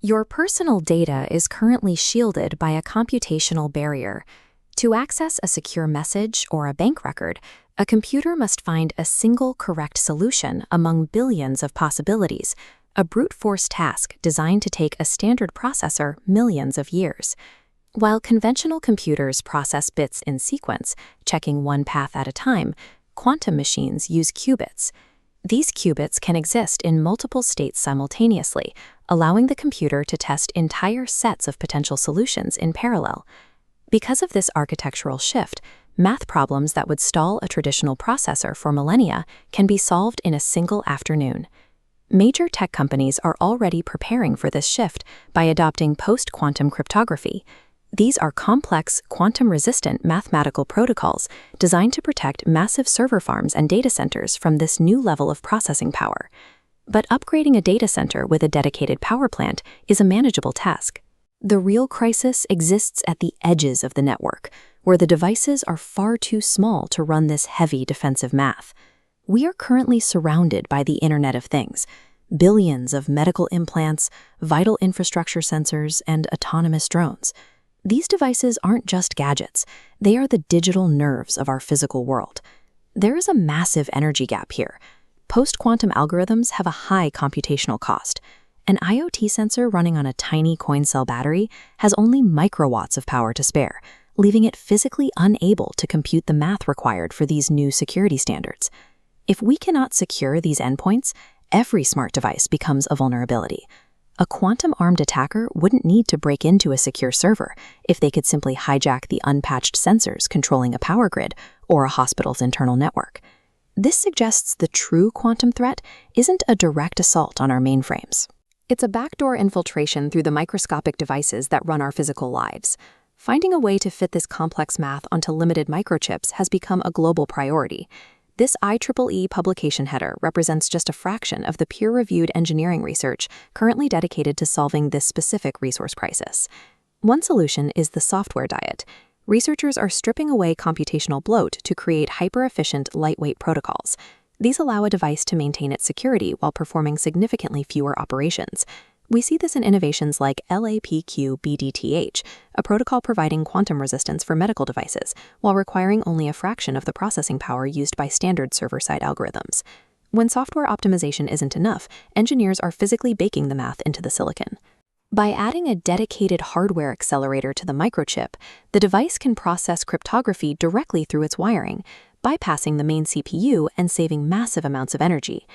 Your personal data is currently shielded by a computational barrier. To access a secure message or a bank record, a computer must find a single correct solution among billions of possibilities, a brute force task designed to take a standard processor millions of years. While conventional computers process bits in sequence, checking one path at a time, quantum machines use qubits. These qubits can exist in multiple states simultaneously, allowing the computer to test entire sets of potential solutions in parallel. Because of this architectural shift, math problems that would stall a traditional processor for millennia can be solved in a single afternoon. Major tech companies are already preparing for this shift by adopting post-quantum cryptography. These are complex, quantum-resistant mathematical protocols designed to protect massive server farms and data centers from this new level of processing power. But upgrading a data center with a dedicated power plant is a manageable task. The real crisis exists at the edges of the network, where the devices are far too small to run this heavy defensive math. We are currently surrounded by the Internet of Things, billions of medical implants, vital infrastructure sensors, and autonomous drones. These devices aren't just gadgets, they are the digital nerves of our physical world. There is a massive energy gap here. Post-quantum algorithms have a high computational cost. An IoT sensor running on a tiny coin cell battery has only microwatts of power to spare, leaving it physically unable to compute the math required for these new security standards. If we cannot secure these endpoints, every smart device becomes a vulnerability. A quantum-armed attacker wouldn't need to break into a secure server if they could simply hijack the unpatched sensors controlling a power grid or a hospital's internal network. This suggests the true quantum threat isn't a direct assault on our mainframes. It's a backdoor infiltration through the microscopic devices that run our physical lives. Finding a way to fit this complex math onto limited microchips has become a global priority. This IEEE publication header represents just a fraction of the peer-reviewed engineering research currently dedicated to solving this specific resource crisis. One solution is the software diet. Researchers are stripping away computational bloat to create hyper-efficient, lightweight protocols. These allow a device to maintain its security while performing significantly fewer operations. We see this in innovations like LAPQ-BDTH, a protocol providing quantum resistance for medical devices, while requiring only a fraction of the processing power used by standard server-side algorithms. When software optimization isn't enough, engineers are physically baking the math into the silicon. By adding a dedicated hardware accelerator to the microchip, the device can process cryptography directly through its wiring, bypassing the main CPU and saving massive amounts of energy.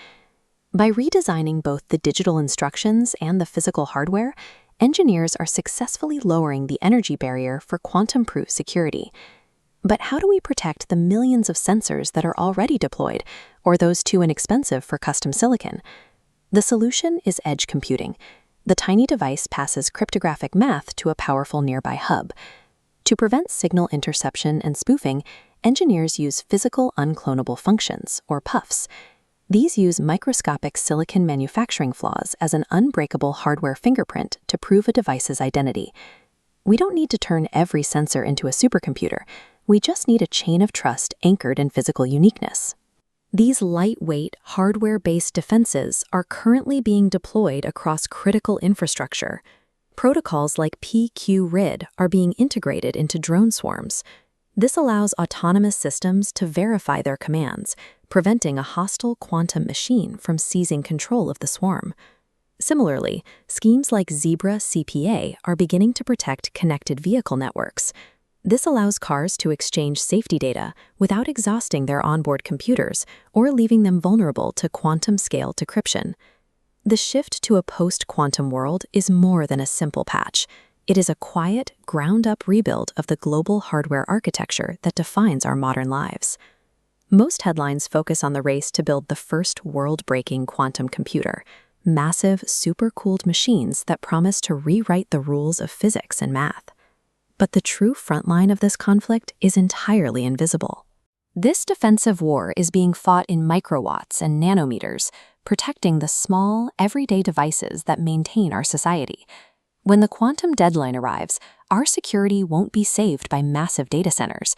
By redesigning both the digital instructions and the physical hardware, engineers are successfully lowering the energy barrier for quantum-proof security. But how do we protect the millions of sensors that are already deployed, or those too inexpensive for custom silicon? The solution is edge computing. The tiny device passes cryptographic math to a powerful nearby hub. To prevent signal interception and spoofing, engineers use physical unclonable functions, or PUFs. These use microscopic silicon manufacturing flaws as an unbreakable hardware fingerprint to prove a device's identity. We don't need to turn every sensor into a supercomputer. We just need a chain of trust anchored in physical uniqueness. These lightweight, hardware-based defenses are currently being deployed across critical infrastructure. Protocols like PQC are being integrated into drone swarms. This allows autonomous systems to verify their commands, preventing a hostile quantum machine from seizing control of the swarm. Similarly, schemes like Zebra CPA are beginning to protect connected vehicle networks. This allows cars to exchange safety data without exhausting their onboard computers or leaving them vulnerable to quantum-scale decryption. The shift to a post-quantum world is more than a simple patch. It is a quiet, ground-up rebuild of the global hardware architecture that defines our modern lives. Most headlines focus on the race to build the first world-breaking quantum computer, massive, super-cooled machines that promise to rewrite the rules of physics and math. But the true front line of this conflict is entirely invisible. This defensive war is being fought in microwatts and nanometers, protecting the small, everyday devices that maintain our society. When the quantum deadline arrives, our security won't be saved by massive data centers.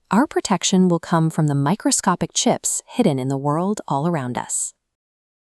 Our protection will come from the microscopic chips hidden in the world all around us.